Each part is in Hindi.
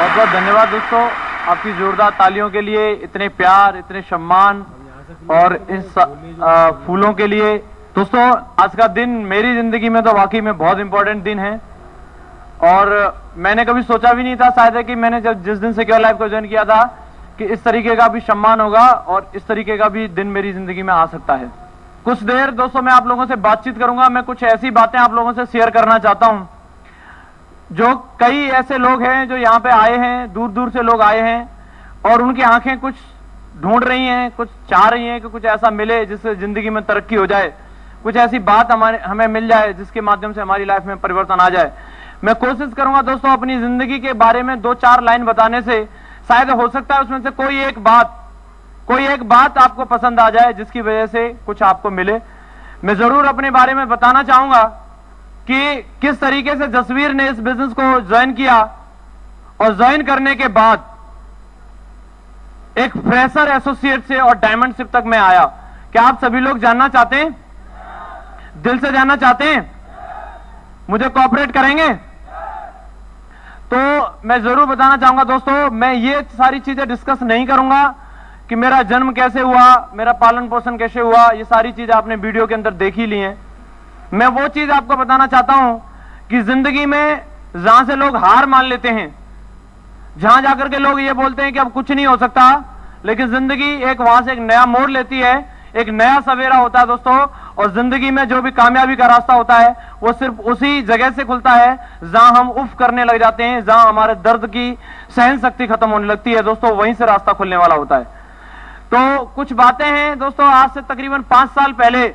बहुत बहुत धन्यवाद दोस्तों, आपकी जोरदार तालियों के लिए, इतने प्यार, इतने सम्मान और इस फूलों के लिए। दोस्तों, आज का दिन मेरी जिंदगी में तो वाकई में बहुत इंपॉर्टेंट दिन है और मैंने कभी सोचा भी नहीं था शायद है कि मैंने जब जिस दिन सिक्योर लाइफ को ज्वाइन किया था कि इस तरीके का भी सम्मान होगा और इस तरीके का भी दिन मेरी जिंदगी में आ सकता है। कुछ देर दोस्तों मैं आप लोगों से बातचीत करूंगा। मैं कुछ ऐसी बातें आप लोगों से शेयर करना चाहता हूं। जो कई ऐसे लोग हैं जो यहाँ पे आए हैं, दूर दूर से लोग आए हैं और उनकी आंखें कुछ ढूंढ रही हैं, कुछ चाह रही हैं कि कुछ ऐसा मिले जिससे जिंदगी में तरक्की हो जाए, कुछ ऐसी बात हमें मिल जाए जिसके माध्यम से हमारी लाइफ में परिवर्तन आ जाए। मैं कोशिश करूंगा दोस्तों अपनी जिंदगी के बारे में 2-4 लाइन बताने से शायद हो सकता है उसमें से कोई एक बात आपको पसंद आ जाए जिसकी वजह से कुछ आपको मिले। मैं जरूर अपने बारे में बताना चाहूंगा कि किस तरीके से जसवीर ने इस बिजनेस को ज्वाइन किया और ज्वाइन करने के बाद एक फ्रेशर एसोसिएट से और डायमंडशिप तक मैं आया। क्या आप सभी लोग जानना चाहते हैं? दिल से जानना चाहते हैं? मुझे कोऑपरेट करेंगे? तो मैं जरूर बताना चाहूंगा दोस्तों, मैं ये सारी चीजें डिस्कस नहीं करूंगा कि मेरा जन्म कैसे हुआ, मेरा पालन पोषण कैसे हुआ, ये सारी चीजें आपने वीडियो के अंदर देख ही ली हैं। मैं वो चीज आपको बताना चाहता हूं कि जिंदगी में जहां से लोग हार मान लेते हैं, जहां जाकर के लोग ये बोलते हैं कि अब कुछ नहीं हो सकता, लेकिन जिंदगी एक वहां से एक नया मोड़ लेती है, एक नया सवेरा होता है दोस्तों। और जिंदगी में जो भी कामयाबी का रास्ता होता है वो सिर्फ उसी जगह से खुलता है जहां हम उफ करने लग जाते हैं, जहां हमारे दर्द की सहन शक्ति खत्म होने लगती है दोस्तों, वहीं से रास्ता खुलने वाला होता है। तो कुछ बातें हैं दोस्तों। आज से तकरीबन 5 साल पहले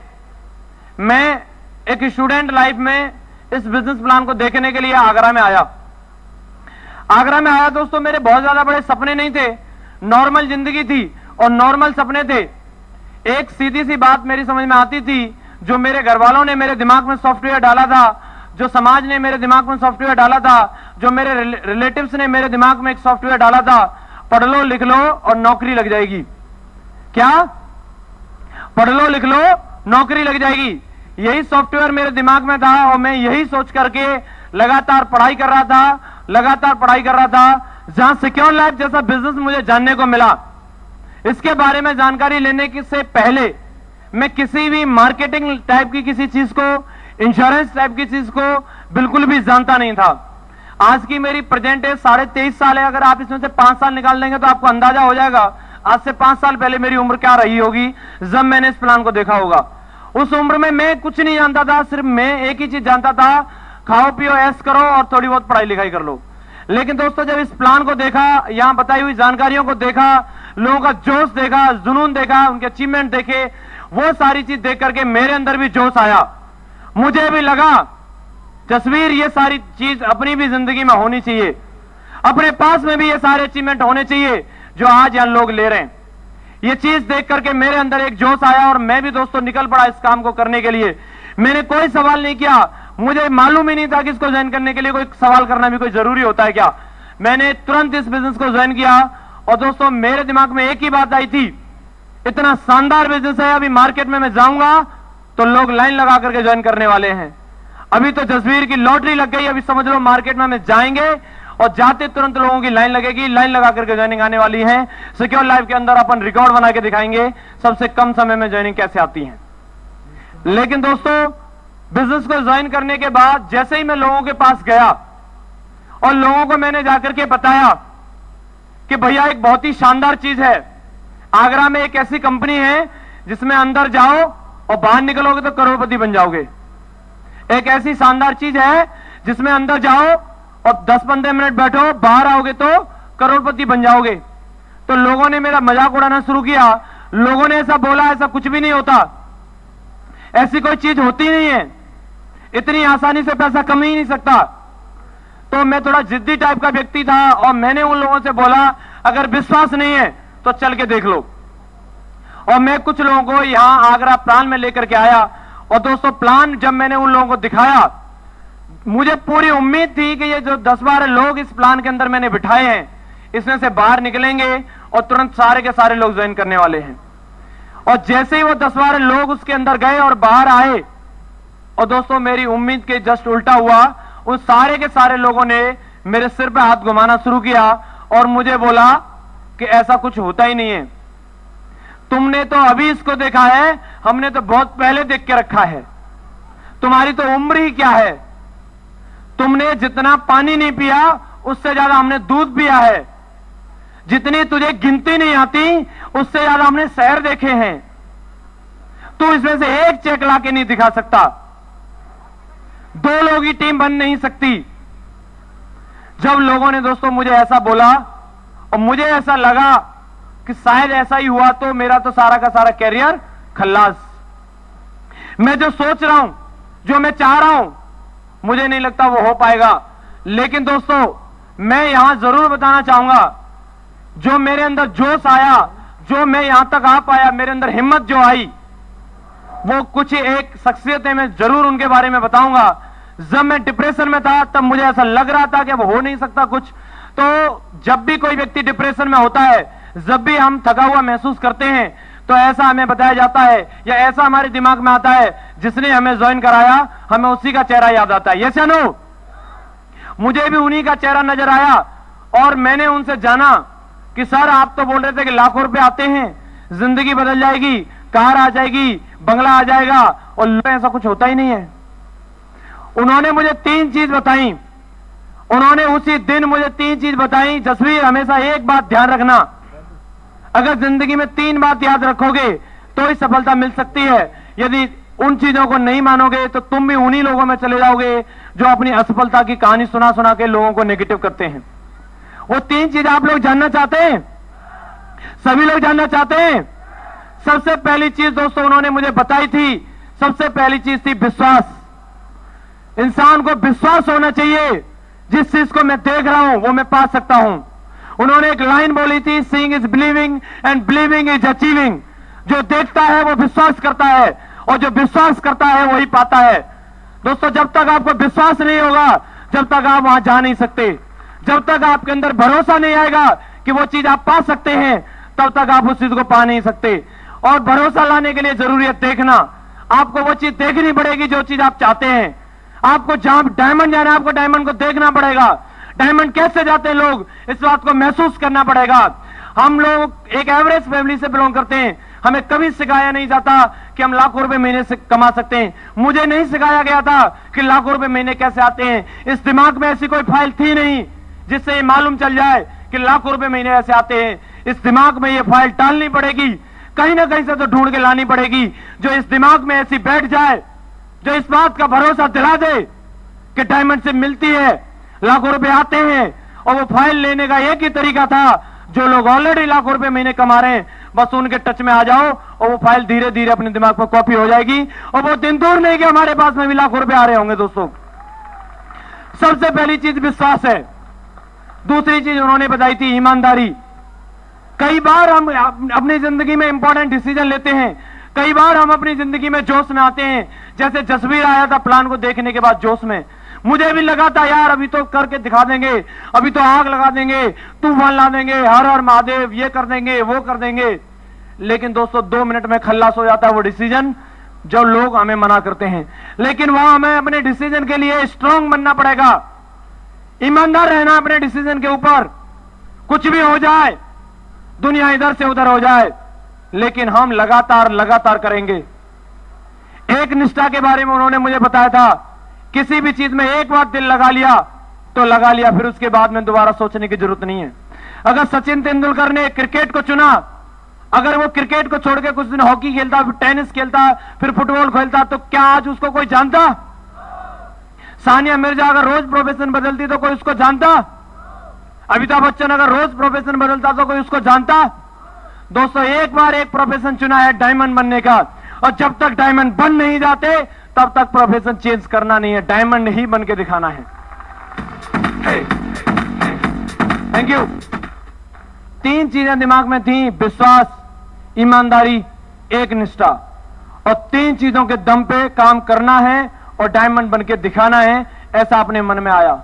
मैं एक स्टूडेंट लाइफ में इस बिजनेस प्लान को देखने के लिए आगरा में आया दोस्तों। मेरे बहुत ज्यादा बड़े सपने नहीं थे, नॉर्मल जिंदगी थी और नॉर्मल सपने थे। एक सीधी सी बात मेरी समझ में आती थी, जो मेरे घर वालों ने मेरे दिमाग में सॉफ्टवेयर डाला था, जो समाज ने मेरे दिमाग में सॉफ्टवेयर डाला था, जो मेरे रिलेटिव्स ने मेरे दिमाग में एक सॉफ्टवेयर डाला था, पढ़ लो लिख लो और नौकरी लग जाएगी। क्या? पढ़ लो लिख लो नौकरी लग जाएगी। यही सॉफ्टवेयर मेरे दिमाग में था और मैं यही सोच करके लगातार पढ़ाई कर रहा था। जहां सिक्योर लाइफ जैसा बिजनेस मुझे जानने को मिला, इसके बारे में जानकारी लेने से पहले मैं किसी भी मार्केटिंग टाइप की किसी चीज को, इंश्योरेंस टाइप की चीज को बिल्कुल भी जानता नहीं था। आज की मेरी प्रेजेंट एज 23.5 साल है। अगर आप इसमें से 5 साल निकाल देंगे तो आपको अंदाजा हो जाएगा आज से 5 साल पहले मेरी उम्र क्या रही होगी जब मैंने इस प्लान को देखा होगा। उस उम्र में मैं कुछ नहीं जानता था, सिर्फ मैं एक ही चीज जानता था, खाओ पियो ऐश करो और थोड़ी बहुत पढ़ाई लिखाई कर लो। लेकिन दोस्तों जब इस प्लान को देखा, यहां बताई हुई जानकारियों को देखा, लोगों का जोश देखा, जुनून देखा, उनके अचीवमेंट देखे, वो सारी चीज देख करके मेरे अंदर भी जोश आया। मुझे भी लगा जसवीर ये सारी चीज अपनी भी जिंदगी में होनी चाहिए, अपने पास में भी ये सारे अचीवमेंट होने चाहिए जो आज यहां लोग ले रहे हैं। ये चीज देख करके मेरे अंदर एक जोश आया और मैं भी दोस्तों निकल पड़ा इस काम को करने के लिए। मैंने कोई सवाल नहीं किया, मुझे मालूम ही नहीं था कि इसको ज्वाइन करने के लिए कोई सवाल करना भी कोई जरूरी होता है क्या। मैंने तुरंत इस बिजनेस को ज्वाइन किया और दोस्तों मेरे दिमाग में एक ही बात आई थी, इतना शानदार बिजनेस है, अभी मार्केट में मैं जाऊंगा तो लोग लाइन लगा करके ज्वाइन करने वाले हैं। अभी तो जसवीर की लॉटरी लग गई, अभी समझ लो मार्केट में जाएंगे और जाते तुरंत लोगों की लाइन लगेगी, लाइन लगा करके ज्वाइनिंग आने वाली है। सिक्योर लाइफ के अंदर अपन रिकॉर्ड बना के दिखाएंगे सबसे कम समय में ज्वाइनिंग कैसे आती है। लेकिन दोस्तों बिजनेस को ज्वाइन करने के बाद जैसे ही मैं लोगों के पास गया और लोगों को मैंने जाकर के बताया कि भैया एक बहुत ही शानदार चीज है, आगरा में एक ऐसी कंपनी है जिसमें अंदर जाओ और बाहर निकलोगे तो करोड़पति बन जाओगे। एक ऐसी शानदार चीज है जिसमें अंदर जाओ और 10-15 मिनट बैठो, बाहर आओगे तो करोड़पति बन जाओगे। तो लोगों ने मेरा मजाक उड़ाना शुरू किया। लोगों ने ऐसा बोला, ऐसा कुछ भी नहीं होता, ऐसी कोई चीज होती नहीं है, इतनी आसानी से पैसा कमा ही नहीं सकता। तो मैं थोड़ा जिद्दी टाइप का व्यक्ति था और मैंने उन लोगों से बोला अगर विश्वास नहीं है तो चल के देख लो। और मैं कुछ लोगों को यहां आगरा प्लान में लेकर के आया और दोस्तों प्लान जब मैंने उन लोगों को दिखाया, मुझे पूरी उम्मीद थी कि ये जो 10-12 लोग इस प्लान के अंदर मैंने बिठाए हैं, इसमें से बाहर निकलेंगे और तुरंत सारे के सारे लोग ज्वाइन करने वाले हैं। और जैसे ही वो 10-12 लोग उसके अंदर गए और बाहर आए, और दोस्तों मेरी उम्मीद के जस्ट उल्टा हुआ, उन सारे के सारे लोगों ने मेरे सिर पे हाथ घुमाना शुरू किया और मुझे बोला कि ऐसा कुछ होता ही नहीं है, तुमने तो अभी इसको देखा है, हमने तो बहुत पहले देख के रखा है, तुम्हारी तो उम्र ही क्या है, तुमने जितना पानी नहीं पिया उससे ज्यादा हमने दूध पिया है, जितनी तुझे गिनती नहीं आती उससे ज्यादा हमने शहर देखे हैं, तू इसमें से एक चेक लाके नहीं दिखा सकता, 2 लोगों की टीम बन नहीं सकती। जब लोगों ने दोस्तों मुझे ऐसा बोला और मुझे ऐसा लगा कि शायद ऐसा ही हुआ तो मेरा तो सारा का सारा कैरियर खल्लास। मैं जो सोच रहा हूं, जो मैं चाह रहा हूं, मुझे नहीं लगता वो हो पाएगा। लेकिन दोस्तों मैं यहां जरूर बताना चाहूंगा, जो मेरे अंदर जोश आया, जो मैं यहां तक आ पाया, मेरे अंदर हिम्मत जो आई, वो कुछ एक शख्सियतें मैं जरूर उनके बारे में बताऊंगा। जब मैं डिप्रेशन में था तब मुझे ऐसा लग रहा था कि अब हो नहीं सकता कुछ। तो जब भी कोई व्यक्ति डिप्रेशन में होता है, जब भी हम थका हुआ महसूस करते हैं, तो ऐसा हमें बताया जाता है या ऐसा हमारे दिमाग में आता है, जिसने हमें ज्वाइन कराया हमें उसी का चेहरा याद आता है। यस या नो? मुझे भी उन्हीं का चेहरा नजर आया और मैंने उनसे जाना कि सर आप तो बोल रहे थे कि लाखों रुपए आते हैं, जिंदगी बदल जाएगी, कार आ जाएगी, बंगला आ जाएगा, और ऐसा कुछ होता ही नहीं है। उन्होंने मुझे 3 चीज बताई, उन्होंने उसी दिन मुझे 3 चीज बताई। जसवीर, हमेशा एक बात ध्यान रखना, अगर जिंदगी में 3 बात याद रखोगे तो ही सफलता मिल सकती है। यदि उन चीजों को नहीं मानोगे तो तुम भी उन्हीं लोगों में चले जाओगे जो अपनी असफलता की कहानी सुना सुना के लोगों को नेगेटिव करते हैं। वो 3 चीज आप लोग जानना चाहते हैं? सभी लोग जानना चाहते हैं? सबसे पहली चीज दोस्तों उन्होंने मुझे बताई थी, सबसे पहली चीज थी विश्वास। इंसान को विश्वास होना चाहिए, जिस चीज को मैं देख रहा हूं वो मैं पा सकता हूं। उन्होंने एक लाइन बोली थी, seeing is believing and believing is achieving. जो देखता है वो विश्वास करता है और जो विश्वास करता है वही पाता है। दोस्तों जब तक आपको विश्वास नहीं होगा, जब तक आप वहां जा नहीं सकते, जब तक आपके अंदर भरोसा नहीं आएगा कि वो चीज आप पा सकते हैं, तब तक आप उस चीज को पा नहीं सकते। और भरोसा लाने के लिए जरूरी है देखना। आपको वो चीज देखनी पड़ेगी जो चीज आप चाहते हैं। आपको जहां डायमंड जाना है, आपको डायमंड को देखना पड़ेगा। डायमंड कैसे जाते हैं लोग, इस बात को महसूस करना पड़ेगा। हम लोग एक एवरेज फैमिली से बिलोंग करते हैं, हमें कभी सिखाया नहीं जाता कि हम लाखों रुपए महीने से कमा सकते हैं। मुझे नहीं सिखाया गया था कि लाखों रुपए महीने कैसे आते हैं। इस दिमाग में ऐसी कोई फाइल थी नहीं जिससे ये मालूम चल जाए कि लाखों रुपए महीने ऐसे आते हैं। इस दिमाग में ये फाइल डालनी पड़ेगी, कहीं ना कहीं से तो ढूंढ के लानी पड़ेगी, जो इस दिमाग में ऐसी बैठ जाए, जो इस बात का भरोसा दिला दे कि डायमंड से मिलती है, लाखों रुपए आते हैं। और वो फाइल लेने का एक ही तरीका था, जो लोग ऑलरेडी लाखों रुपए महीने कमा रहे हैं, बस उनके टच में आ जाओ और वो फाइल धीरे धीरे अपने दिमाग पर कॉपी हो जाएगी। और वो दिन दूर नहीं कि हमारे पास में भी लाखों रुपए आ रहे होंगे। दोस्तों सबसे पहली चीज विश्वास है। दूसरी चीज उन्होंने बताई थी ईमानदारी। कई बार हम अपनी जिंदगी में इंपॉर्टेंट डिसीजन लेते हैं, कई बार हम अपनी जिंदगी में जोश में आते हैं। जैसे जसवीर आया था प्लान को देखने के बाद जोश में, मुझे भी लगा था यार अभी तो करके दिखा देंगे, अभी तो आग लगा देंगे, तूफान ला देंगे, हर हर महादेव, ये कर देंगे वो कर देंगे। लेकिन दोस्तों 2 मिनट में खल्लास हो जाता है वो डिसीजन जो लोग हमें मना करते हैं। लेकिन वहां हमें अपने डिसीजन के लिए स्ट्रांग बनना पड़ेगा, ईमानदार रहना अपने डिसीजन के ऊपर। कुछ भी हो जाए, दुनिया इधर से उधर हो जाए, लेकिन हम लगातार लगातार करेंगे। एक निष्ठा के बारे में उन्होंने मुझे बताया था, किसी भी चीज में एक बार दिल लगा लिया तो लगा लिया, फिर उसके बाद में दोबारा सोचने की जरूरत नहीं है। अगर सचिन तेंदुलकर ने क्रिकेट को चुना, अगर वो क्रिकेट को छोड़ के कुछ दिन हॉकी खेलता, फिर टेनिस खेलता, फिर फुटबॉल खेलता, तो क्या आज उसको कोई जानता? सानिया मिर्जा अगर रोज प्रोफेशन बदलती तो कोई उसको जानता? अमिताभ बच्चन अगर रोज प्रोफेशन बदलता तो कोई उसको जानता? दोस्तों एक बार एक प्रोफेशन चुना है डायमंड बनने का, और जब तक डायमंड बन नहीं जाते तब तक प्रोफेशन चेंज करना नहीं है, डायमंड ही बन के दिखाना है। Thank you. 3 चीजें दिमाग में थी, विश्वास, ईमानदारी, एक निष्ठा। और 3 चीजों के दम पे काम करना है और डायमंड बन के दिखाना है, ऐसा अपने मन में आया।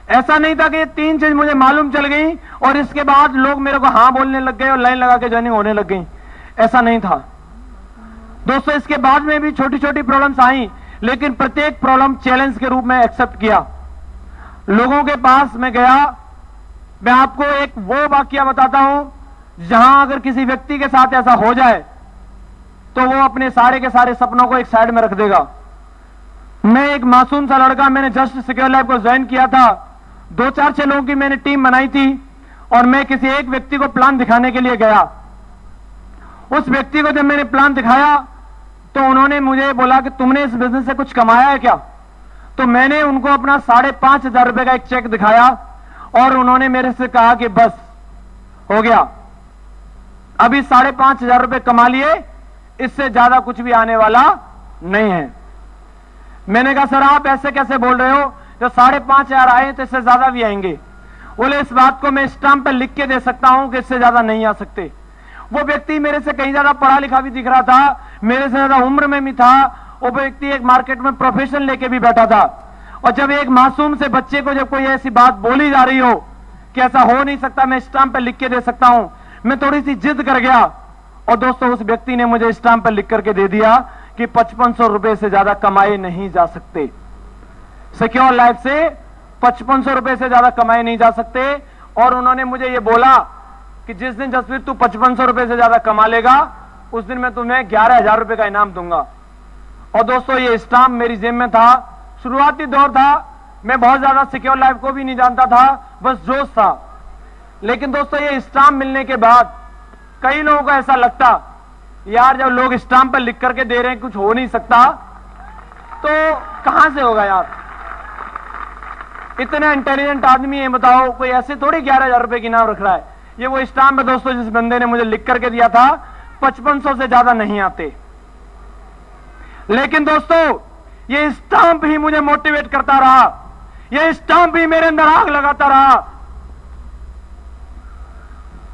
ऐसा नहीं था कि ये 3 चीज मुझे मालूम चल गई और इसके बाद लोग मेरे को हाँ बोलने लग गए और लाइन लगा के ज्वाइनिंग होने लग गई, ऐसा नहीं था। दोस्तों इसके बाद में भी छोटी छोटी प्रॉब्लम्स आई, लेकिन प्रत्येक प्रॉब्लम चैलेंज के रूप में एक्सेप्ट किया। लोगों के पास मैं गया। मैं आपको एक वो वाकया बताता हूं जहां अगर किसी व्यक्ति के साथ ऐसा हो जाए तो वो अपने सारे के सारे सपनों को एक साइड में रख देगा। मैं एक मासूम सा लड़का, मैंने जस्ट सिक्योर लाइफ को ज्वाइन किया था। 2-4-6 लोगों की मैंने टीम बनाई थी और मैं किसी एक व्यक्ति को प्लान दिखाने के लिए गया। उस व्यक्ति को जब मैंने प्लान दिखाया तो उन्होंने मुझे बोला कि तुमने इस बिजनेस से कुछ कमाया है क्या? तो मैंने उनको अपना 5,500 रुपए का एक चेक दिखाया और उन्होंने मेरे से कहा कि बस हो गया, अभी 5,500 रुपए कमा लिए, इससे ज्यादा कुछ भी आने वाला नहीं है। मैंने कहा सर आप ऐसे कैसे बोल रहे हो, जो 5,500 आए तो इससे ज्यादा भी आएंगे। बोले इस बात को मैं स्टाम्प पे लिख के दे सकता हूं कि इससे ज्यादा नहीं आ सकते। वो व्यक्ति मेरे से कहीं ज्यादा पढ़ा लिखा भी दिख रहा था, मेरे से ज्यादा उम्र में भी था। वो व्यक्ति एक मार्केट में प्रोफेशन लेके भी बैठा था। और जब एक मासूम से बच्चे को जब कोई ऐसी बात बोली जा रही हो कि ऐसा हो नहीं सकता, मैं स्टाम्प पे लिख के दे सकता हूं, मैं थोड़ी सी जिद कर गया और दोस्तों उस व्यक्ति ने मुझे स्टाम्प पे लिख करके दे दिया कि 5,500 रुपए से ज्यादा कमाए नहीं जा सकते। सिक्योर लाइफ से 5,500 रुपए से ज्यादा कमाए नहीं जा सकते। और उन्होंने मुझे ये बोला कि जिस दिन जसवीर तू 5,500 रुपए से ज्यादा कमा लेगा उस दिन मैं तुम्हें 11,000 रुपए का इनाम दूंगा। और दोस्तों ये स्टाम्प मेरी जेब में था। शुरुआती दौर था, मैं बहुत ज्यादा सिक्योर लाइफ को भी नहीं जानता था, बस जोश था। लेकिन दोस्तों ये स्टाम्प मिलने के बाद कई लोगों को ऐसा लगता यार जब लोग स्टाम्प पर लिख करके दे रहे हैं कुछ हो नहीं सकता तो कहां से होगा यार, इतना इंटेलिजेंट आदमी है, बताओ कोई ऐसे थोड़ी 11,000 रुपए की इनाम रख रहा है। ये वो स्टाम्प है दोस्तों जिस बंदे ने मुझे लिख करके दिया था, 5,500 से ज्यादा नहीं आते। लेकिन दोस्तों ये स्टाम्प ही मुझे मोटिवेट करता रहा, ये स्टाम्प ही मेरे अंदर आग लगाता रहा।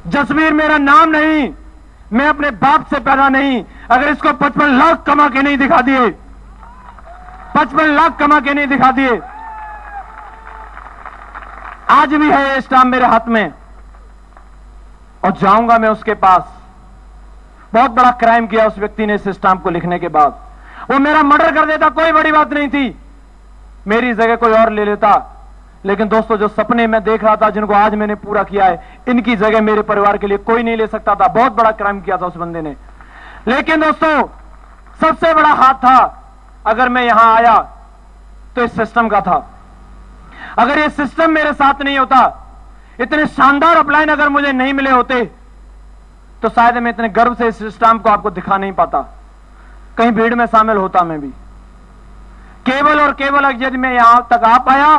जसवीर मेरा नाम नहीं, मैं अपने बाप से पैदा नहीं। अगर इसको 55 लाख कमा के नहीं दिखा दिए, 55 लाख कमा के नहीं दिखा दिए, आज भी है ये स्टाम्प मेरे हाथ में और जाऊंगा मैं उसके पास। बहुत बड़ा क्राइम किया उस व्यक्ति ने इस स्टाम्प को लिखने के बाद। वो मेरा मर्डर कर देता, कोई बड़ी बात नहीं थी, मेरी जगह कोई और ले लेता। लेकिन दोस्तों जो सपने मैं देख रहा था जिनको आज मैंने पूरा किया है, इनकी जगह मेरे परिवार के लिए कोई नहीं ले सकता था। बहुत बड़ा क्राइम किया था उस बंदे ने। लेकिन दोस्तों सबसे बड़ा हाथ था, अगर मैं यहां आया तो इस सिस्टम का था। अगर ये सिस्टम मेरे साथ नहीं होता, इतने शानदार अपलाइन अगर मुझे नहीं मिले होते, तो शायद मैं इतने गर्व से इस स्टाम्प को आपको दिखा नहीं पाता, कहीं भीड़ में शामिल होता मैं भी। केवल और केवल यदि मैं यहां तक आ पाया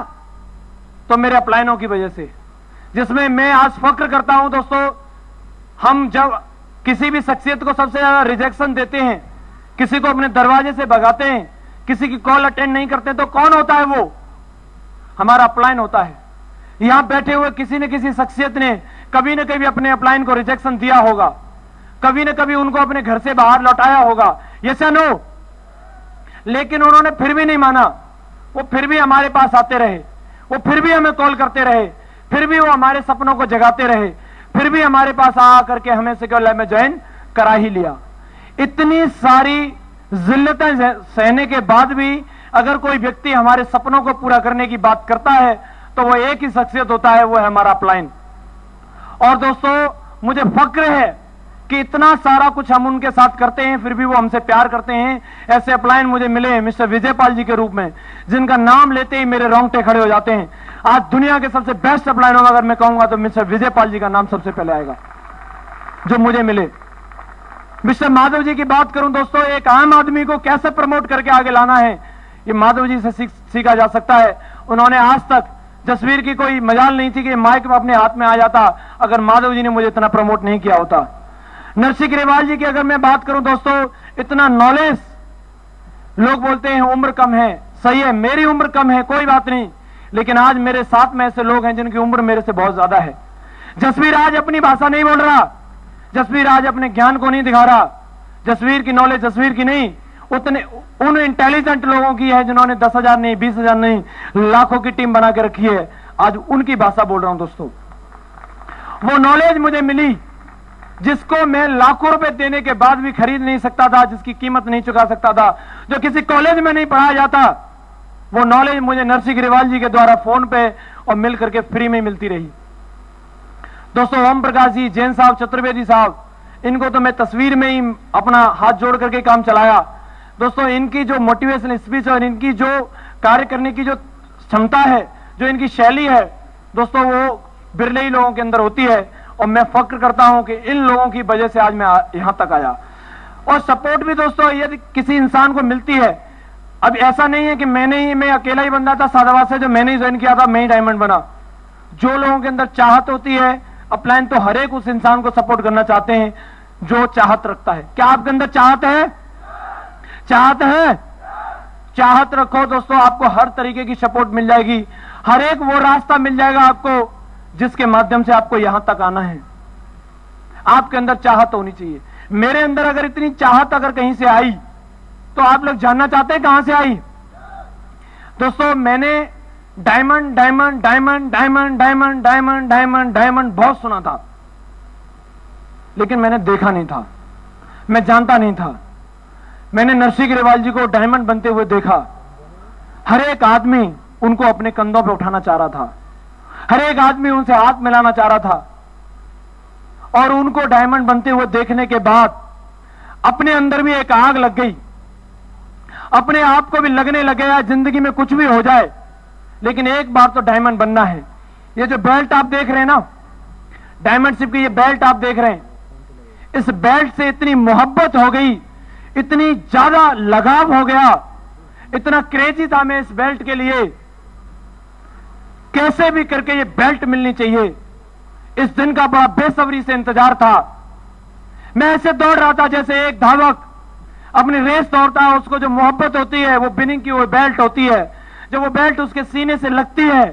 तो मेरे अपलाइनों की वजह से, जिसमें मैं आज फक्र करता हूं। दोस्तों हम जब किसी भी शख्सियत को सबसे ज्यादा रिजेक्शन देते हैं, किसी को अपने दरवाजे से भगाते हैं, किसी की कॉल अटेंड नहीं करते, तो कौन होता है? वो हमारा अपलाइन होता है। यहां बैठे हुए किसी न किसी शख्सियत ने कभी न कभी अपने अपलाइन को रिजेक्शन दिया होगा, कभी न कभी उनको अपने घर से बाहर लौटाया होगा, यस या नो? लेकिन उन्होंने फिर भी नहीं माना, वो फिर भी हमारे पास आते रहे, वो फिर भी हमें कॉल करते रहे, फिर भी वो हमारे सपनों को जगाते रहे, फिर भी हमारे पास आ करके हमें सिक्योर लाइफ में ज्वाइन करा ही लिया। इतनी सारी जिल्लतें सहने के बाद भी अगर कोई व्यक्ति हमारे सपनों को पूरा करने की बात करता है तो वो एक ही शख्सियत होता है, वो है हमारा अपलाइन। और दोस्तों मुझे फक्र है कि इतना सारा कुछ हम उनके साथ करते हैं, फिर भी वो हमसे प्यार करते हैं। ऐसे अपलाइन मुझे मिले हैं मिस्टर विजयपाल जी के रूप में, जिनका नाम लेते ही मेरे रोंगटे खड़े हो जाते हैं। आज दुनिया के सबसे बेस्ट अपलाइन होगा अगर मैं कहूंगा तो मिस्टर विजयपाल जी का नाम सबसे पहले आएगा जो मुझे मिले। मिस्टर माधव जी की बात करूं दोस्तों, एक आम आदमी को कैसे प्रमोट करके आगे लाना है, ये माधव जी से सीखा जा सकता है। उन्होंने आज तक जसवीर की कोई मजाल नहीं थी कि माइक अपने हाथ में आ जाता अगर माधव जी ने मुझे इतना प्रमोट नहीं किया होता। नरसिंह ग्रेवाल जी की अगर मैं बात करूं दोस्तों, इतना नॉलेज, लोग बोलते हैं उम्र कम है, सही है, मेरी उम्र कम है, कोई बात नहीं, लेकिन आज मेरे साथ में ऐसे लोग हैं जिनकी उम्र मेरे से बहुत ज्यादा है। जसवीर आज अपनी भाषा नहीं बोल रहा, जसवीर आज अपने ज्ञान को नहीं दिखा रहा, जसवीर की नॉलेज जसवीर की नहीं, उतने उन इंटेलिजेंट लोगों की है जिन्होंने 10,000 नहीं, 20,000 नहीं, लाखों की टीम बना के रखी है। आज उनकी भाषा बोल रहा हूं दोस्तों। वो नॉलेज मुझे मिली जिसको मैं लाखों रुपए देने के बाद भी खरीद नहीं सकता था, जिसकी कीमत नहीं चुका सकता था, जो किसी कॉलेज में नहीं पढ़ाया जाता, वो नॉलेज मुझे नरसिंह ग्रेवाल जी के द्वारा फोन पे और मिल करके फ्री में मिलती रही। दोस्तों ओम प्रकाश जी, जैन साहब, चतुर्वेदी साहब, इनको तो मैं तस्वीर में ही अपना हाथ जोड़ करके काम चलाया। दोस्तों इनकी जो मोटिवेशनल स्पीच और इनकी जो कार्य करने की जो क्षमता है, जो इनकी शैली है, दोस्तों वो बिरले ही लोगों के अंदर होती है। और मैं फक्र करता हूं कि इन लोगों की वजह से आज मैं यहां तक आया। और सपोर्ट भी दोस्तों यदि किसी इंसान को मिलती है, अब ऐसा नहीं है कि मैं अकेला ही बंदा था सादाबाद से, जो मैंने ही ज्वाइन किया था मैं ही डायमंड बना। जो लोगों के अंदर चाहत होती है, अपलाइन तो हर एक उस इंसान को सपोर्ट करना चाहते हैं जो चाहत रखता है। क्या आपके अंदर चाहत है? चाहत है? चाहत रखो दोस्तों, आपको हर तरीके की सपोर्ट मिल जाएगी। हर एक वो रास्ता मिल जाएगा आपको जिसके माध्यम से आपको यहां तक आना है। आपके अंदर चाहत होनी चाहिए। मेरे अंदर अगर इतनी चाहत अगर कहीं से आई तो आप लोग जानना चाहते हैं कहां से आई? दोस्तों मैंने diamond diamond diamond diamond diamond diamond diamond diamond बहुत सुना था, लेकिन मैंने देखा नहीं था, मैं जानता नहीं था। मैंने नरसिंह ग्रेवाल जी को डायमंड बनते हुए देखा। हर एक आदमी उनको अपने कंधों पर उठाना चाह रहा था, हर एक आदमी उनसे हाथ मिलाना चाह रहा था। और उनको डायमंड बनते हुए देखने के बाद अपने अंदर भी एक आग लग गई। अपने आप को भी लगने लगे यार जिंदगी में कुछ भी हो जाए, लेकिन एक बार तो डायमंड बनना है। ये जो बेल्ट आप देख रहे हैं ना, डायमंडशिप की ये बेल्ट आप देख रहे हैं, इस बेल्ट से इतनी मोहब्बत हो गई, इतनी ज्यादा लगाव हो गया, इतना क्रेजी था मैं इस बेल्ट के लिए। कैसे भी करके ये बेल्ट मिलनी चाहिए, इस दिन का बड़ा बेसब्री से इंतजार था। मैं ऐसे दौड़ रहा था जैसे एक धावक अपनी रेस दौड़ता है, उसको जो मोहब्बत होती है वो विनिंग की वो बेल्ट होती है। जब वो बेल्ट उसके सीने से लगती है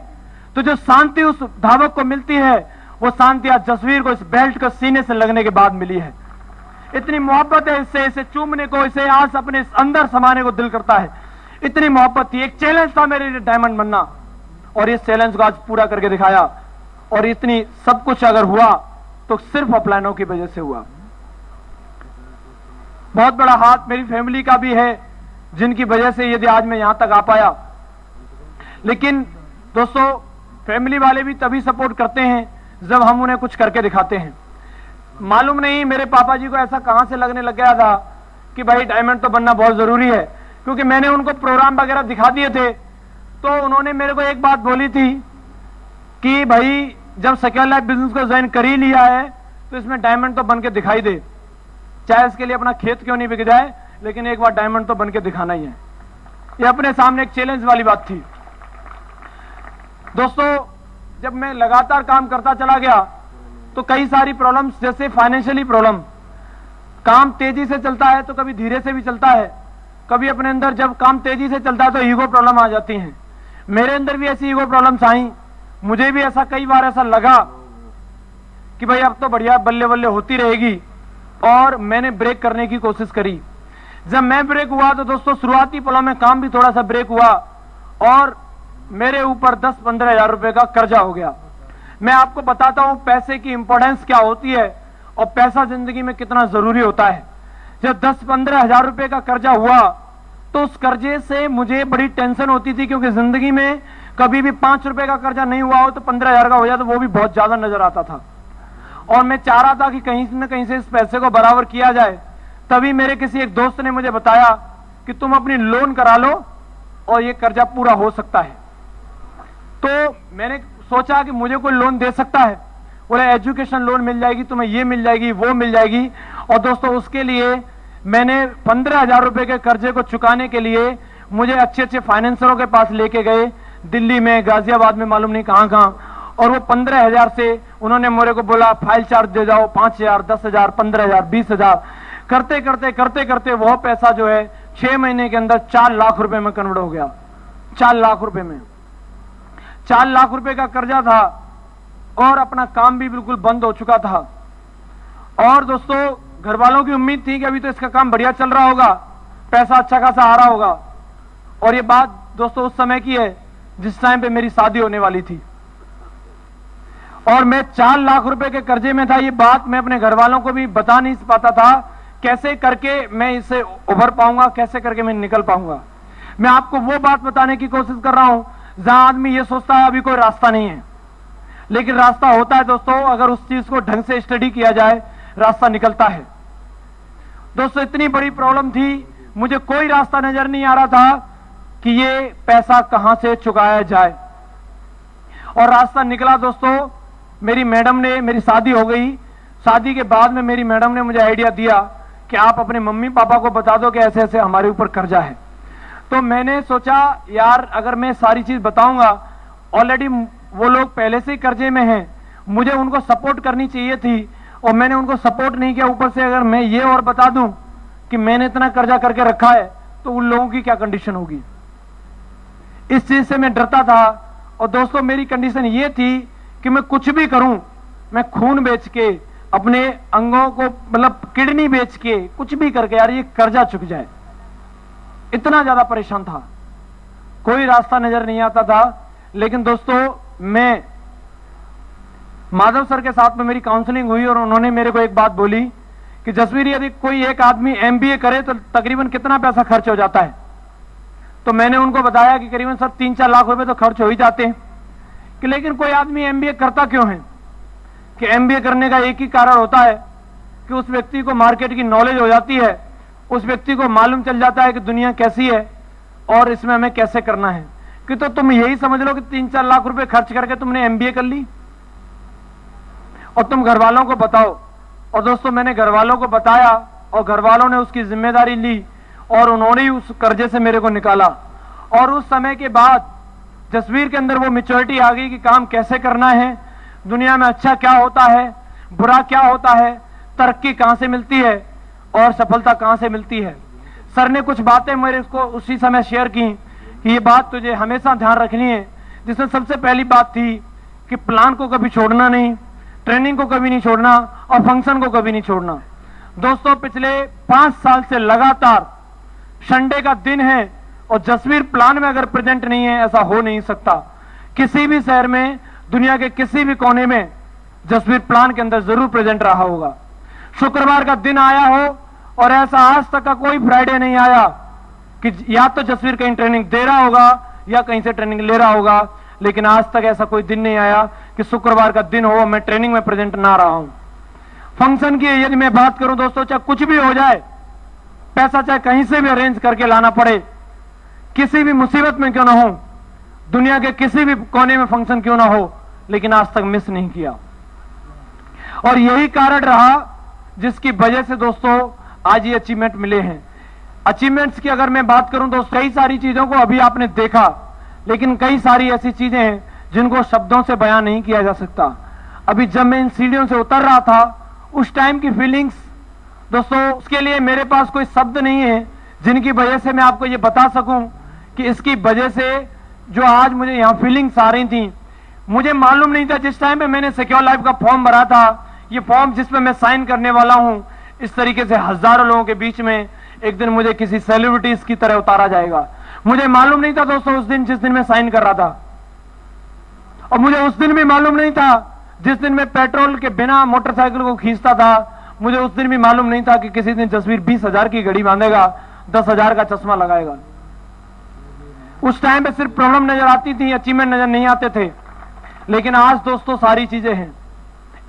तो जो शांति उस धावक को मिलती है, वो शांति आज जसवीर को इस बेल्ट को सीने से लगने के बाद मिली है। इतनी मोहब्बत है इससे, इसे चूमने को, इसे आज अपने अंदर समाने को दिल करता है। इतनी मोहब्बत थी। एक चैलेंज था मेरे लिए डायमंड बनना, और इस चैलेंज को आज पूरा करके दिखाया। और इतनी सब कुछ अगर हुआ तो सिर्फ अपलाइनों की वजह से हुआ। बहुत बड़ा हाथ मेरी फैमिली का भी है, जिनकी वजह से यदि आज मैं यहां तक आ पाया। लेकिन दोस्तों फैमिली वाले भी तभी सपोर्ट करते हैं जब हम उन्हें कुछ करके दिखाते हैं। मालूम नहीं मेरे पापा जी को ऐसा कहां से लगने लग गया था कि भाई डायमंड तो बनना बहुत जरूरी है, क्योंकि मैंने उनको प्रोग्राम वगैरह दिखा दिए थे। तो उन्होंने मेरे को एक बात बोली थी कि भाई जब सेक्योर लाइफ बिजनेस को ज्वाइन कर ही लिया है तो इसमें डायमंड तो बन के दिखाई दे, चाहे इसके लिए अपना खेत क्यों नहीं बिक जाए, लेकिन एक बार डायमंड तो बन के दिखाना ही है। ये अपने सामने एक चैलेंज वाली बात थी। दोस्तों जब मैं लगातार काम करता चला गया तो कई सारी प्रॉब्लम्स, जैसे फाइनेंशियली प्रॉब्लम, काम तेजी से चलता है तो कभी धीरे से भी चलता है, कभी अपने अंदर जब काम तेजी से चलता है तो ईगो प्रॉब्लम आ जाती हैं। मेरे अंदर भी ऐसी ईगो प्रॉब्लम्स आई। मुझे भी ऐसा कई बार ऐसा लगा कि भाई अब तो बढ़िया बल्ले बल्ले होती रहेगी, और मैंने ब्रेक करने की कोशिश करी। जब मैं ब्रेक हुआ तो दोस्तों शुरुआती पलों में काम भी थोड़ा सा ब्रेक हुआ और मेरे ऊपर 10-15 हजार रुपए का कर्जा हो गया। मैं आपको बताता हूं पैसे की इंपॉर्टेंस क्या होती है और पैसा जिंदगी में कितना जरूरी होता है। जब 10-15 हजार रुपए का कर्जा हुआ तो उस कर्जे से मुझे बड़ी टेंशन होती थी, क्योंकि जिंदगी में कभी भी 5 रुपए का कर्जा नहीं हुआ हो तो 15 हजार का हो जाए तो वो भी बहुत ज्यादा नजर आता था। और मैं चाह रहा था कि कहीं न कहीं से इस पैसे को बराबर किया जाए। तभी मेरे किसी एक दोस्त ने मुझे बताया कि तुम अपनी लोन करा लो और ये कर्जा पूरा हो सकता है। तो मैंने सोचा कि मुझे कोई लोन दे सकता है, बोले एजुकेशन लोन मिल जाएगी तुम्हें, ये मिल जाएगी, वो मिल जाएगी। और दोस्तों उसके लिए मैंने 15 हजार रुपए के कर्जे को चुकाने के लिए मुझे अच्छे अच्छे फाइनेंसरों के पास लेके गए, दिल्ली में, गाजियाबाद में, मालूम नहीं कहां कहां। और वो 15 हजार से उन्होंने मेरे को बोला फाइल चार्ज दे जाओ, 5 हजार, 10 हजार, 15 हजार, 20 हजार, करते करते करते करते वो पैसा जो है 6 महीने के अंदर 4 लाख रुपए में कन्वर्ट हो गया। 4 लाख रुपए में 4 लाख रुपए का कर्जा था और अपना काम भी बिल्कुल बंद हो चुका था। और दोस्तों घर वालों की उम्मीद थी कि अभी तो इसका काम बढ़िया चल रहा होगा, पैसा अच्छा खासा आ रहा होगा। और ये बात दोस्तों उस समय की है जिस टाइम पे मेरी शादी होने वाली थी और मैं 4 लाख रुपए के कर्जे में था। ये बात मैं अपने घर वालों को भी बता नहीं पाता था, कैसे करके मैं इससे उभर पाऊंगा, कैसे करके मैं निकल पाऊंगा। मैं आपको वो बात बताने की कोशिश कर रहा हूं जहां आदमी ये सोचता है अभी कोई रास्ता नहीं है, लेकिन रास्ता होता है दोस्तों। अगर उस चीज को ढंग से स्टडी किया जाए रास्ता निकलता है। दोस्तों इतनी बड़ी प्रॉब्लम थी, मुझे कोई रास्ता नजर नहीं आ रहा था कि ये पैसा कहां से चुकाया जाए, और रास्ता निकला दोस्तों। मेरी मैडम ने, मेरी शादी हो गई, शादी के बाद में मेरी मैडम ने मुझे आइडिया दिया कि आप अपने मम्मी पापा को बता दो कि ऐसे ऐसे हमारे ऊपर कर्जा है। तो मैंने सोचा यार अगर मैं सारी चीज बताऊंगा, ऑलरेडी वो लोग पहले से ही कर्जे में हैं, मुझे उनको सपोर्ट करनी चाहिए थी और मैंने उनको सपोर्ट नहीं किया। ऊपर से अगर मैं ये और बता दूं कि मैंने इतना कर्जा करके रखा है तो उन लोगों की क्या कंडीशन होगी, इस चीज से मैं डरता था। और दोस्तों मेरी कंडीशन ये थी कि मैं कुछ भी करूं, मैं खून बेच के, अपने अंगों को मतलब किडनी बेच के, कुछ भी करके यार ये कर्जा चुक जाए। इतना ज्यादा परेशान था, कोई रास्ता नजर नहीं आता था। लेकिन दोस्तों मैं माधव सर के साथ में मेरी काउंसलिंग हुई और उन्होंने मेरे को एक बात बोली कि जसवीर यदि कोई एक आदमी एमबीए करे तो तकरीबन कितना पैसा खर्च हो जाता है। तो मैंने उनको बताया कि करीबन सर 3-4 लाख रुपए तो खर्च हो ही जाते हैं। कि लेकिन कोई आदमी एमबीए करता क्यों है? कि एमबीए करने का एक ही कारण होता है कि उस व्यक्ति को मार्केट की नॉलेज हो जाती है, उस व्यक्ति को मालूम चल जाता है कि दुनिया कैसी है और इसमें हमें कैसे करना है। कि तो तुम यही समझ लो कि 3-4 लाख रुपए खर्च करके तुमने एमबीए कर ली और तुम घर वालों को बताओ। और दोस्तों मैंने घर वालों को बताया और घर वालों ने उसकी जिम्मेदारी ली और उन्होंने ही उस कर्जे से मेरे को निकाला। और उस समय के बाद जसवीर के अंदर वो मैच्योरिटी आ गई कि काम कैसे करना है, दुनिया में अच्छा क्या होता है, बुरा क्या होता है, तरक्की कहां से मिलती है और सफलता कहां से मिलती है। सर ने कुछ बातें मेरे को उसी समय शेयर की कि ये बात तुझे हमेशा ध्यान रखनी है, जिसमें सबसे पहली बात थी कि प्लान को कभी छोड़ना नहीं, ट्रेनिंग को कभी नहीं छोड़ना और फंक्शन को कभी नहीं छोड़ना। दोस्तों पिछले 5 साल से लगातार संडे का दिन है और जसवीर प्लान में अगर प्रेजेंट नहीं है ऐसा हो नहीं सकता। किसी भी शहर में, दुनिया के किसी भी कोने में जसवीर प्लान के अंदर जरूर प्रेजेंट रहा होगा। शुक्रवार का दिन आया हो और ऐसा आज तक का कोई फ्राइडे नहीं आया कि या तो जसवीर कहीं ट्रेनिंग दे रहा होगा या कहीं से ट्रेनिंग ले रहा होगा, लेकिन आज तक ऐसा कोई दिन नहीं आया कि शुक्रवार का दिन हो मैं ट्रेनिंग में प्रेजेंट ना रहा हूं। फंक्शन की यदि मैं बात करूं दोस्तों, चाहे कुछ भी हो जाए, पैसा चाहे कहीं से भी अरेंज करके लाना पड़े, किसी भी मुसीबत में क्यों ना हो, दुनिया के किसी भी कोने में फंक्शन क्यों ना हो, लेकिन आज तक मिस नहीं किया। और यही कारण रहा जिसकी वजह से दोस्तों आज ये अचीवमेंट मिले हैं। अचीवमेंट्स की अगर मैं बात करूं तो कई सारी चीजों को अभी आपने देखा, लेकिन कई सारी ऐसी चीजें हैं जिनको शब्दों से बयां नहीं किया जा सकता। अभी जब मैं इन सीढ़ियों से उतर रहा था उस टाइम की फीलिंग्स दोस्तों, उसके लिए मेरे पास कोई शब्द नहीं है जिनकी वजह से मैं आपको ये बता सकूं कि इसकी वजह से जो आज मुझे यहां फीलिंग्स आ रही थी। मुझे मालूम नहीं था जिस टाइम पे मैंने सिक्योर लाइफ का फॉर्म भरा था, ये फॉर्म जिसमें मैं साइन करने वाला हूं, इस तरीके से हजारों लोगों के बीच में एक दिन मुझे किसी सेलिब्रिटीज की तरह उतारा जाएगा। मुझे मालूम नहीं था दोस्तों उस दिन जिस दिन मैं साइन कर रहा था, और मुझे उस दिन भी मालूम नहीं था जिस दिन मैं पेट्रोल के बिना मोटरसाइकिल को खींचता था। मुझे उस दिन भी मालूम नहीं था कि किसी दिन जसवीर 20,000 की घड़ी बांधेगा, 10,000 का चश्मा लगाएगा। उस टाइम पे सिर्फ प्रॉब्लम नजर आती थी, अचीवमेंट नजर नहीं आते थे। लेकिन आज दोस्तों सारी चीजें हैं।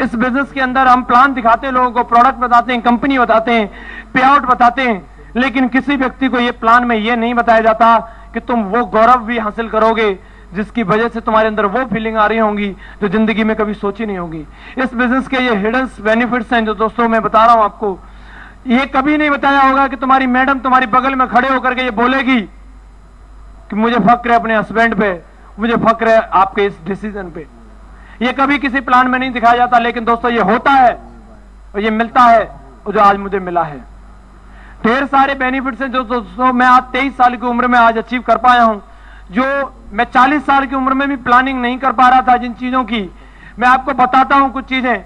इस बिजनेस के अंदर हम प्लान दिखाते हैं, लोगों को प्रोडक्ट बताते हैं, कंपनी बताते हैं, पे आउट बताते हैं, लेकिन किसी व्यक्ति को ये प्लान में ये नहीं बताया जाता कि तुम वो गौरव भी हासिल करोगे जिसकी वजह से तुम्हारे अंदर वो फीलिंग आ रही होंगी जो जिंदगी में कभी सोची नहीं होगी। इस बिजनेस के ये हिडन बेनिफिट्स हैं जो दोस्तों मैं बता रहा हूं आपको। ये कभी नहीं बताया होगा कि तुम्हारी मैडम तुम्हारी बगल में खड़े होकर के ये बोलेगी कि मुझे फक्र है अपने हस्बैंड पे, मुझे फक्र है आपके इस डिसीजन पे। ये कभी किसी प्लान में नहीं दिखाया जाता, लेकिन दोस्तों ये होता है और ये मिलता है और जो आज मुझे मिला है। ढेर सारे बेनिफिट्स हैं जो दोस्तों मैं आज 23 साल की उम्र में आज अचीव कर पाया हूं, जो मैं 40 साल की उम्र में भी प्लानिंग नहीं कर पा रहा था। जिन चीजों की मैं आपको बताता हूं, कुछ चीजें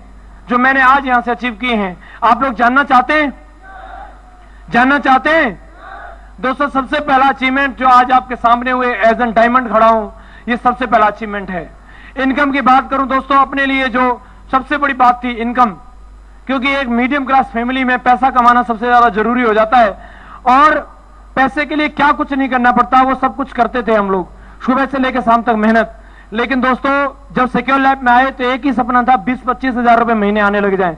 जो मैंने आज यहां से अचीव की हैं। आप लोग जानना चाहते हैं? जानना चाहते हैं? दोस्तों सबसे पहला अचीवमेंट जो आज आपके सामने हुए एज एन डायमंड खड़ा हूं, ये सबसे पहला अचीवमेंट है। इनकम की बात करूं दोस्तों, अपने लिए जो सबसे बड़ी बात थी इनकम, क्योंकि एक मीडियम क्लास फैमिली में पैसा कमाना सबसे ज्यादा जरूरी हो जाता है। और पैसे के लिए क्या कुछ नहीं करना पड़ता, वो सब कुछ करते थे हम लोग, सुबह से लेकर शाम तक मेहनत। लेकिन दोस्तों जब सिक्योर लाइफ में आए तो एक ही सपना था, 20-25 हजार रुपए महीने आने लग जाए।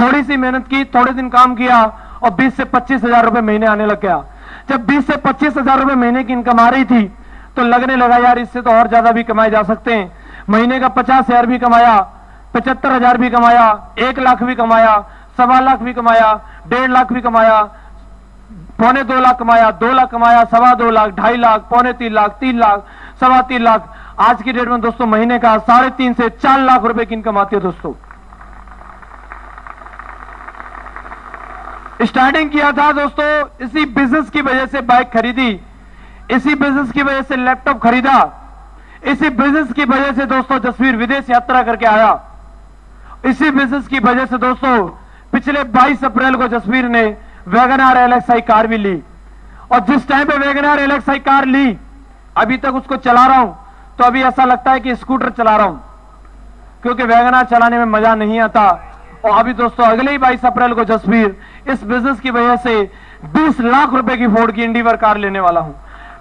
थोड़ी सी मेहनत की, थोड़े दिन काम किया और 20 से 25 हजार रुपए महीने आने लग गया। जब 20 से 25 हजार रुपए महीने की इनकम आ रही थी तो लगने लगा यार इससे तो और ज्यादा भी कमाए जा सकते हैं। महीने का 50,000 भी कमाया, 75,000 भी कमाया, 1 लाख भी कमाया, 1.25 लाख भी कमाया, 1.5 लाख भी कमाया, 2.25 लाख कमाया, 2 लाख कमाया, 2.25 लाख, 2.5 लाख, 3.25 लाख, 3 लाख, 3.25 लाख। आज की डेट में दोस्तों महीने का 3.5 से 4 लाख रुपए की इनकम आती है। दोस्तों स्टार्टिंग किया था दोस्तों, इसी बिजनेस की वजह से बाइक खरीदी, इसी बिजनेस की वजह से लैपटॉप खरीदा, इसी बिजनेस की वजह से दोस्तों जसवीर विदेश यात्रा करके आया। इसी बिजनेस की वजह से दोस्तों पिछले 22 अप्रैल को जसवीर ने वैगनआर एलएक्सआई कार भी ली। और जिस टाइम पे वैगनआर एलएक्सआई कार ली, अभी तक उसको चला रहा हूं तो अभी ऐसा लगता है कि स्कूटर चला रहा हूं, क्योंकि वैगनआर चलाने में मजा नहीं आता। और अभी दोस्तों अगले ही 22 अप्रैल को जसवीर इस बिजनेस की वजह से 20 लाख रुपए की फोर्ड की इंडिवर कार लेने वाला हूं।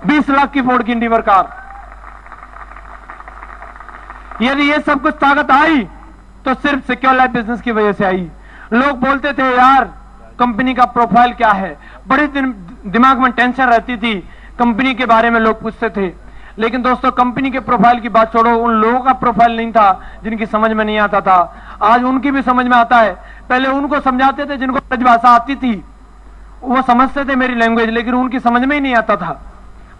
20 लाख की फोर्ड की इंडिवर कार। यदि ये सब कुछ ताकत आई तो सिर्फ सिक्योर लाइफ बिजनेस की वजह से आई। लोग बोलते थे यार कंपनी का प्रोफाइल क्या है, बड़े दिमाग में टेंशन रहती थी, कंपनी के बारे में लोग पूछते थे। लेकिन दोस्तों कंपनी के प्रोफाइल की बात छोड़ो, उन लोगों का प्रोफाइल नहीं था जिनकी समझ में नहीं आता था, आज उनकी भी समझ में आता है। पहले उनको समझाते थे जिनको ब्रज भाषा आती थी, वो समझते थे मेरी लैंग्वेज, लेकिन उनकी समझ में ही नहीं आता था।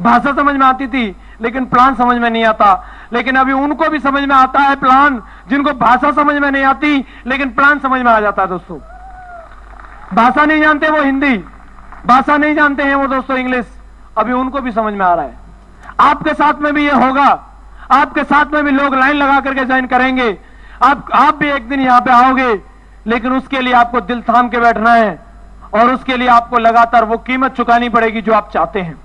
भाषा समझ में आती थी लेकिन प्लान समझ में नहीं आता। लेकिन अभी उनको भी समझ में आता है प्लान, जिनको भाषा समझ में नहीं आती लेकिन प्लान समझ में आ जाता है। दोस्तों भाषा नहीं जानते वो हिंदी, भाषा नहीं जानते हैं वो दोस्तों इंग्लिश, अभी उनको भी समझ में आ रहा है। आपके साथ में भी ये होगा, आपके साथ में भी लोग लाइन लगा करके ज्वाइन करेंगे। आप भी एक दिन यहां पे आओगे, लेकिन उसके लिए आपको दिल थाम के बैठना है और उसके लिए आपको लगातार वो कीमत चुकानी पड़ेगी जो आप चाहते हैं।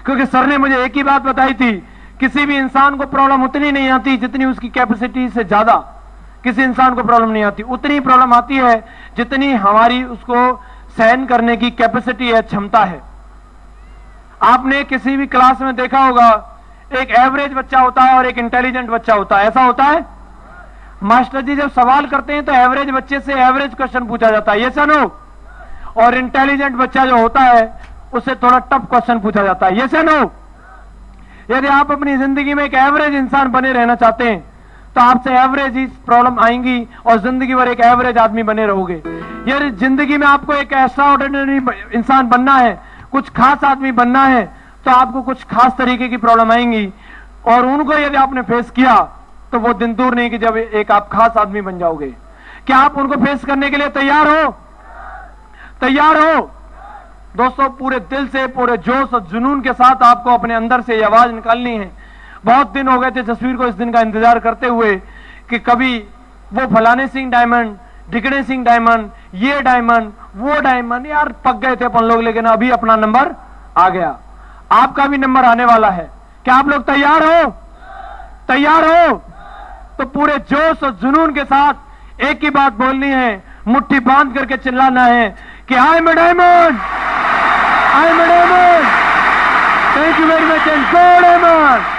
क्योंकि सर ने मुझे एक ही बात बताई थी, किसी भी इंसान को प्रॉब्लम उतनी नहीं आती जितनी उसकी कैपेसिटी से ज्यादा, किसी इंसान को प्रॉब्लम नहीं आती, उतनी प्रॉब्लम आती है जितनी हमारी उसको सहन करने की कैपेसिटी है, क्षमता है। आपने किसी भी क्लास में देखा होगा, एक एवरेज बच्चा होता है और एक इंटेलिजेंट बच्चा होता है, ऐसा होता है। मास्टर जी जब सवाल करते हैं तो एवरेज बच्चे से एवरेज क्वेश्चन पूछा जाता है, ये सनो, और इंटेलिजेंट बच्चा जो होता है उससे थोड़ा टफ क्वेश्चन पूछा जाता है, ये नो। यदि आप अपनी जिंदगी में एक एवरेज इंसान बने रहना चाहते हैं तो आपसे एवरेज ही प्रॉब्लम आएंगी और जिंदगी भर एक एवरेज आदमी बने रहोगे। यदि जिंदगी में आपको एक एक्स्ट्रा ऑर्डिनरी इंसान बनना है, कुछ खास आदमी बनना है, तो आपको कुछ खास तरीके की प्रॉब्लम आएंगी। और उनको यदि आपने फेस किया तो वो दिन दूर नहीं कि जब एक आप खास आदमी बन जाओगे। क्या आप उनको फेस करने के लिए तैयार हो? तैयार हो? दोस्तों पूरे दिल से, पूरे जोश और जुनून के साथ आपको अपने अंदर से ये आवाज निकालनी है। बहुत दिन हो गए थे जसवीर को इस दिन का इंतजार करते हुए कि कभी वो फलाने सिंह डायमंड, ढिकड़े सिंह डायमंड, ये डायमंड, वो डायमंड, यार पक गए थे अपन लोग, लेकिन अभी अपना नंबर आ गया। आपका भी नंबर आने वाला है। क्या आप लोग तैयार हो? तैयार हो? तो पूरे जोश और जुनून के साथ एक ही बात बोलनी है, मुट्ठी बांध करके चिल्लाना है कि I am a diamond, I am a diamond, thank you very much and go diamond.